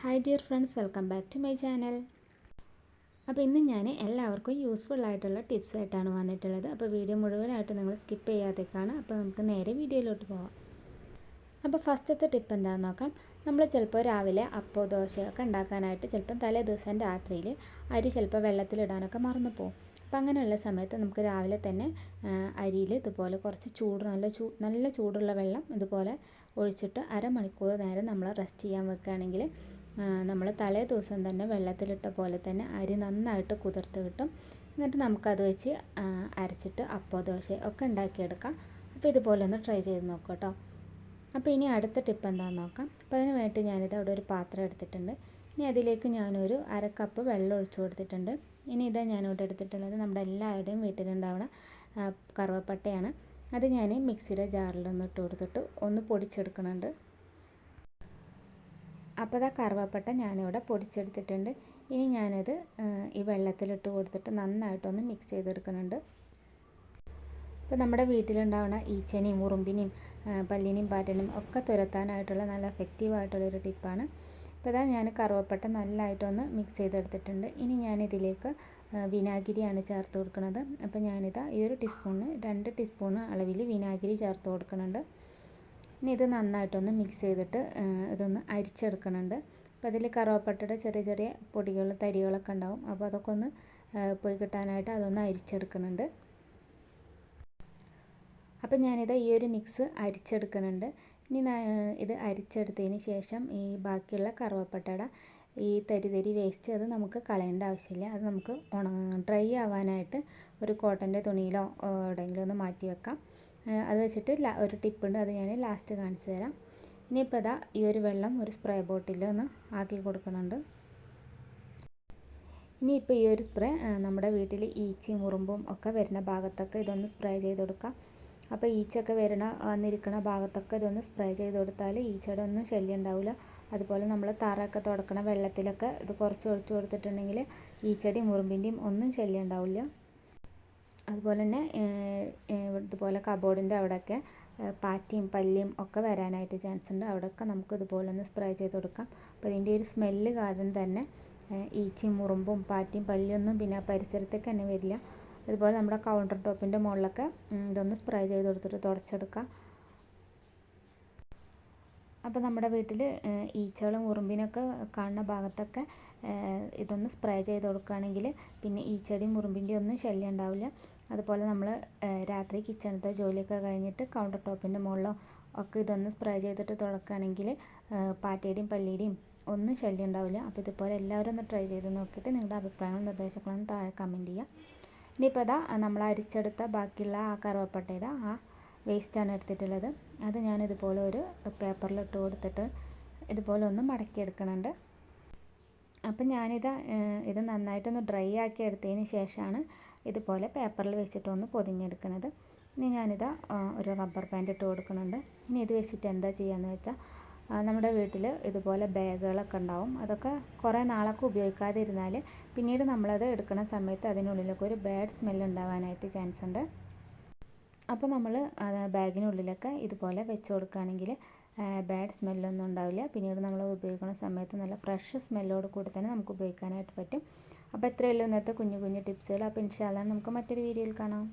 Hi dear friends, welcome back to my channel. അപ്പോൾ ഇന്ന് ഞാൻ എല്ലാവർക്കും യൂസ്ഫുൾ ആയിട്ടുള്ള ടിപ്സ് ആയിട്ടാണ് വന്നിട്ടുള്ളത്. അപ്പോൾ വീഡിയോ മുഴുവനായിട്ട് നിങ്ങൾ സ്കിപ്പ് ചെയ്യാത്തേക്കാണ്. അപ്പോൾ നമുക്ക് നേരെ വീഡിയോയിലോട്ട് പോകാം. അപ്പോൾ ഫസ്റ്റത്തെ ടിപ്പ് എന്താണെന്ന് നോക്കാം. നമ്മൾ ചിലപ്പോൾ രാവിലെ അപ്പോ ദോശയൊക്കെ ഉണ്ടാക്കാനായിട്ട് ചിലപ്പം തലേ ദിവസം രാത്രിയിൽ അരി ചിലപ്പോൾ വെള്ളത്തിലിടാനൊക്കെ മറന്നു പോകും. അപ്പോൾ അങ്ങനെയുള്ള സമയത്ത് നമുക്ക് രാവിലെ തന്നെ അരിയിൽ ഇതുപോലെ കുറച്ച് നല്ല ചൂടുള്ള വെള്ളം ഇതുപോലെ ഒഴിച്ചിട്ട് അരമണിക്കൂർ നേരം നമ്മൾ റെസ്റ്റ് ചെയ്യാൻ വെക്കുകയാണെങ്കിൽ നമ്മൾ തലേ ദിവസം തന്നെ വെള്ളത്തിലിട്ട പോലെ തന്നെ അരി നന്നായിട്ട് കുതിർത്ത് കിട്ടും. എന്നിട്ട് നമുക്കത് വെച്ച് അരച്ചിട്ട് അപ്പോ ദോശ ഒക്കെ ഉണ്ടാക്കിയെടുക്കാം. അപ്പോൾ ഇതുപോലെ ഒന്ന് ട്രൈ ചെയ്ത് നോക്കാം കേട്ടോ. അപ്പോൾ ഇനി അടുത്ത ടിപ്പ് എന്താണെന്ന് നോക്കാം. അപ്പോൾ അതിന് വേണ്ടി ഞാനിത് അവിടെ ഒരു പാത്രം എടുത്തിട്ടുണ്ട്. ഇനി അതിലേക്ക് ഞാനൊരു അര കപ്പ് വെള്ളം ഒഴിച്ചു കൊടുത്തിട്ടുണ്ട്. ഇനി ഇതാ ഞാനിവിടെ എടുത്തിട്ടുള്ളത് നമ്മുടെ എല്ലാവരുടെയും വീട്ടിലുണ്ടാവുന്ന കറുവപ്പട്ടയാണ്. അത് ഞാൻ മിക്സിയുടെ ജാറിലൊന്ന് ഇട്ട് കൊടുത്തിട്ട് ഒന്ന് പൊടിച്ചെടുക്കുന്നുണ്ട്. അപ്പോൾ ഇതാ കറുവപ്പട്ട ഞാനിവിടെ പൊടിച്ചെടുത്തിട്ടുണ്ട്. ഇനി ഞാനത് ഈ വെള്ളത്തിലിട്ട് കൊടുത്തിട്ട് നന്നായിട്ടൊന്ന് മിക്സ് ചെയ്തെടുക്കുന്നുണ്ട്. ഇപ്പോൾ നമ്മുടെ വീട്ടിലുണ്ടാവുന്ന ഈച്ചനെയും ഉറുമ്പിനെയും പല്ലിനെയും പാറ്റനെയും ഒക്കെ തുരത്താനായിട്ടുള്ള നല്ല എഫക്റ്റീവായിട്ടുള്ളൊരു ടിപ്പാണ്. അപ്പോൾ ഇതാ ഞാൻ കറുവപ്പട്ട നല്ലതായിട്ടൊന്ന് മിക്സ് ചെയ്തെടുത്തിട്ടുണ്ട്. ഇനി ഞാനിതിലേക്ക് വിനാഗിരിയാണ് ചേർത്ത് കൊടുക്കുന്നത്. അപ്പോൾ ഞാനിതാ ഈ ഒരു ടീസ്പൂണിന് 2 ടീസ്പൂൺ അളവിൽ വിനാഗിരി ചേർത്ത് കൊടുക്കുന്നുണ്ട്. ഇനി ഇത് നന്നായിട്ടൊന്ന് മിക്സ് ചെയ്തിട്ട് ഇതൊന്ന് അരിച്ചെടുക്കുന്നുണ്ട്. അപ്പോൾ അതിൽ കറുവപ്പട്ടയുടെ ചെറിയ ചെറിയ പൊടികൾ തരികളൊക്കെ ഉണ്ടാവും. അപ്പോൾ അതൊക്കെ ഒന്ന് പോയി കിട്ടാനായിട്ട് അതൊന്ന് അരിച്ചെടുക്കുന്നുണ്ട്. അപ്പോൾ ഞാനിത് ഈ ഒരു മിക്സ് അരിച്ചെടുക്കുന്നുണ്ട്. ഇനി ഇത് അരിച്ചെടുത്തതിന് ശേഷം ഈ ബാക്കിയുള്ള കറുവപ്പട്ടയുടെ ഈ തരി വേസ്റ്റ് അത് നമുക്ക് കളയേണ്ട ആവശ്യമില്ല. അത് നമുക്ക് ഡ്രൈ ആവാനായിട്ട് ഒരു കോട്ടൻ്റെ തുണിയിലോ എവിടെയെങ്കിലും ഒന്ന് മാറ്റി വെക്കാം. അത് വെച്ചിട്ട് ഒരു ടിപ്പുണ്ട്, അത് ഞാൻ ലാസ്റ്റ് കാണിച്ചു തരാം. ഇനിയിപ്പോൾ ഇതാ ഈ ഒരു വെള്ളം ഒരു സ്പ്രേ ബോട്ടിൽ ഒന്ന് ആക്കി കൊടുക്കുന്നുണ്ട്. ഇനിയിപ്പോൾ ഈ ഒരു സ്പ്രേ നമ്മുടെ വീട്ടിൽ ഈച്ചയും ഉറുമ്പും ഒക്കെ വരുന്ന ഭാഗത്തൊക്കെ ഇതൊന്ന് സ്പ്രേ ചെയ്ത് കൊടുക്കാം. അപ്പോൾ ഈച്ചയൊക്കെ വന്നിരിക്കുന്ന ഭാഗത്തൊക്കെ ഇതൊന്ന് സ്പ്രേ ചെയ്ത് കൊടുത്താൽ ഈച്ചയുടെ ഒന്നും ശല്യം ഉണ്ടാവില്ല. അതുപോലെ നമ്മൾ തറയൊക്കെ തുടക്കണ വെള്ളത്തിലൊക്കെ ഇത് കുറച്ച് ഒഴിച്ചു കൊടുത്തിട്ടുണ്ടെങ്കിൽ ഈച്ചയുടെയും ഉറുമ്പിൻ്റെയും ഒന്നും ശല്യം ഉണ്ടാവില്ല. അതുപോലെ തന്നെ ഇതുപോലെ കബോർഡിൻ്റെ അവിടെയൊക്കെ പാറ്റയും പല്ലിയും ഒക്കെ വരാനായിട്ട് ചാൻസ് ഉണ്ട്. അവിടെയൊക്കെ നമുക്ക് ഇതുപോലെ ഒന്ന് സ്പ്രേ ചെയ്ത് കൊടുക്കാം. അപ്പോൾ ഇതിൻ്റെ ഒരു സ്മെല്ല് കാരണം തന്നെ ഈച്ചയും ഉറുമ്പും പാറ്റയും പല്ലിയൊന്നും പിന്നെ പരിസരത്തേക്ക് തന്നെ വരില്ല. അതുപോലെ നമ്മുടെ കൗണ്ടർ ടോപ്പിൻ്റെ മുകളിലൊക്കെ ഇതൊന്ന് സ്പ്രേ ചെയ്ത് കൊടുത്തിട്ട് തുടച്ചെടുക്കാം. അപ്പോൾ നമ്മുടെ വീട്ടിൽ ഈച്ചകളും ഉറുമ്പിനൊക്കെ കാണുന്ന ഭാഗത്തൊക്കെ ഇതൊന്ന് സ്പ്രേ ചെയ്ത് കൊടുക്കുകയാണെങ്കിൽ പിന്നെ ഈച്ചയുടെയും ഉറുമ്പിൻ്റെയും ഒന്നും ശല്യം ഉണ്ടാവില്ല. അതുപോലെ നമ്മൾ രാത്രി കിച്ചണത്തെ ജോലിയൊക്കെ കഴിഞ്ഞിട്ട് കൗണ്ടർ ടോപ്പിൻ്റെ മുകളിലോ ഒക്കെ ഇതൊന്ന് സ്പ്രേ ചെയ്തിട്ട് തുടക്കുകയാണെങ്കിൽ പാറ്റയുടെയും പല്ലിയുടെയും ഒന്നും ശല്യം ഉണ്ടാവില്ല. അപ്പോൾ ഇതുപോലെ എല്ലാവരും ഒന്ന് ട്രൈ ചെയ്ത് നോക്കിയിട്ട് നിങ്ങളുടെ അഭിപ്രായങ്ങളും നിർദ്ദേശങ്ങളും താഴെ കമൻറ്റ് ചെയ്യുക. ഇനിയിപ്പോൾ അതാ നമ്മൾ അരിച്ചെടുത്ത ബാക്കിയുള്ള ആ കറുവപ്പട്ടയുടെ ആ വേസ്റ്റാണ് എടുത്തിട്ടുള്ളത്. അത് ഞാൻ ഇതുപോലെ ഒരു പേപ്പറിലിട്ട് കൊടുത്തിട്ട് ഇതുപോലെ ഒന്ന് മടക്കിയെടുക്കുന്നുണ്ട്. അപ്പം ഇത് നന്നായിട്ടൊന്ന് ഡ്രൈ ആക്കി എടുത്തതിന് ശേഷമാണ് ഇതുപോലെ പേപ്പറിൽ വെച്ചിട്ടൊന്ന് പൊതിഞ്ഞെടുക്കുന്നത്. ഇനി ഞാനിതാ ഒരു റബ്ബർ ബാൻഡ് ഇട്ട് കൊടുക്കുന്നുണ്ട്. ഇനി ഇത് വെച്ചിട്ട് എന്താ ചെയ്യുകയെന്ന് വെച്ചാൽ നമ്മുടെ വീട്ടിൽ ഇതുപോലെ ബാഗുകളൊക്കെ ഉണ്ടാവും. അതൊക്കെ കുറേ നാളൊക്കെ ഉപയോഗിക്കാതിരുന്നാൽ പിന്നീട് നമ്മളത് എടുക്കുന്ന സമയത്ത് അതിനുള്ളിലൊക്കെ ഒരു ബാഡ് സ്മെല്ല് ഉണ്ടാവാനായിട്ട് ചാൻസ് ഉണ്ട്. അപ്പോൾ നമ്മൾ ബാഗിനുള്ളിലൊക്കെ ഇതുപോലെ വെച്ച് കൊടുക്കുകയാണെങ്കിൽ ബാഡ് സ്മെല്ലൊന്നും ഉണ്ടാവില്ല. പിന്നീട് നമ്മളത് ഉപയോഗിക്കുന്ന സമയത്ത് നല്ല ഫ്രഷ് സ്മെല്ലോട് കൂടി തന്നെ നമുക്ക് ഉപയോഗിക്കാനായിട്ട് പറ്റും. അപ്പോൾ ഇത്രയേ ഉള്ളൂ ഇന്നത്തെ കുഞ്ഞു ടിപ്സുകൾ. അപ്പോൾ ഇൻഷാ അല്ലാഹ് നമുക്ക് മറ്റൊരു വീഡിയോയിൽ കാണാം.